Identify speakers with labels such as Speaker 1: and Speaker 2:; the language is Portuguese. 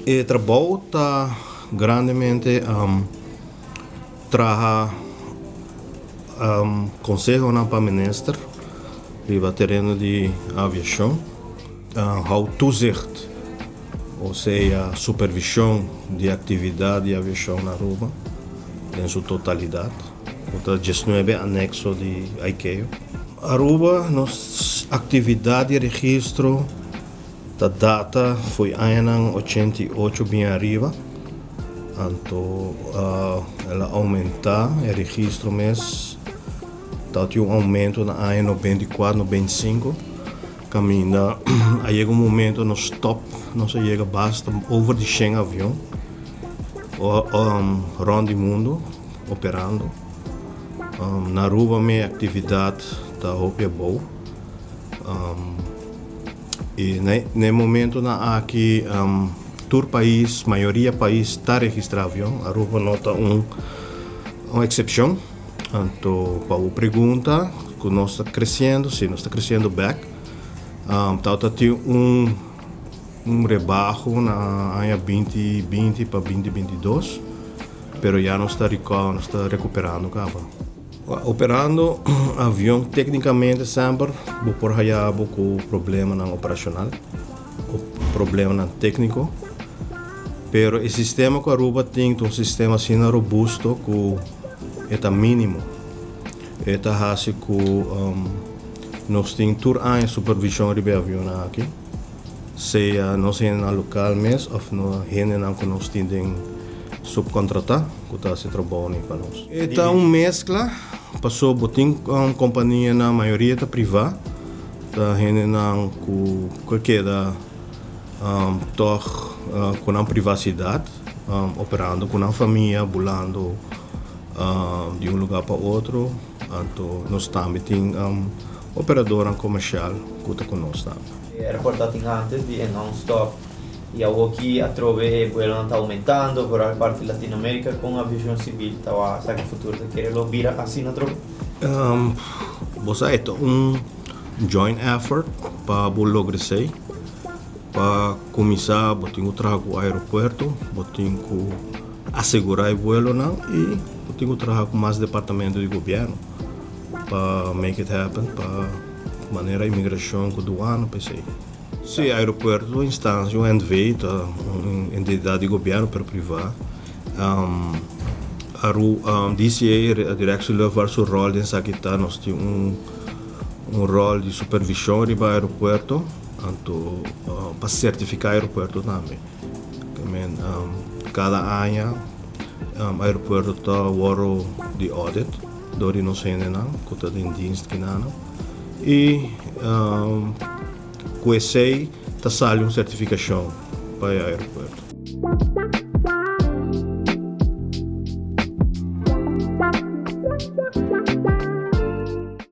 Speaker 1: O Trabou está grandemente traga consejo para o ministro do terreno de aviação, há toezicht, ou seja, supervisão de atividade de aviação na Aruba, em sua totalidade, o 19 anexo de ICAO. Aruba, nossa atividade de registro, a data foi em 88 bem arriba, então ela aumentar o registro mês, tem aumento na ano 94, 95, caminha, aí chega momento no stop, não se chega basta over de 100 avião, rond o mundo operando. Na Aruba minha atividade está boa. E no momento na aqui todo país, maioria país está registrado avião. Aruba nota uma exceção. Então, para a pergunta, que nós está crescendo, sim, nós está crescendo back. Está tendo rebaixo na ano 2020 para 2022, mas já não está recuperando, cara. Operando avião tecnicamente sempre por haya com problema não operacional, problema não técnico, pero o sistema que a Aruba tem um sistema assim robusto que é mínimo, é haci que nós temos tour a supervisão de avião aqui, seja nós na local mesmo ou não que nós temos subcontratar, que está se trabalhando para nós. É uma mescla, passou botim com companhia na maioria da privada, da gente não que da com a privacidade, operando com a família, bolando de um lugar para outro, então nós também temos operadora comercial que está conosco.
Speaker 2: Era importante antes de non-stop. E algo aqui a trove vuelo está aumentando por a parte de Latinoamérica com a aviação civil. Estava sabe o futuro de querer vira assim na trove?
Speaker 1: Você é joint effort para lograr isso. Para começar, botinho trago o aeroporto, botinho assegurar o vuelo não e botinho trago com mais departamento de governo para make it happen, para maneira imigração com doano, pensei. Sim, aeroporto, instância, o NV, entidade de governo para privado. DCA, a direção levar seu rol nessa aqui tá, nós temos rol de supervisão do aeroporto, então para certificar o aeroporto também. Cada ano, o aeroporto está o de audit, do nós não, que está em dienst que não, e com esse está saindo uma certificação para o aeroporto.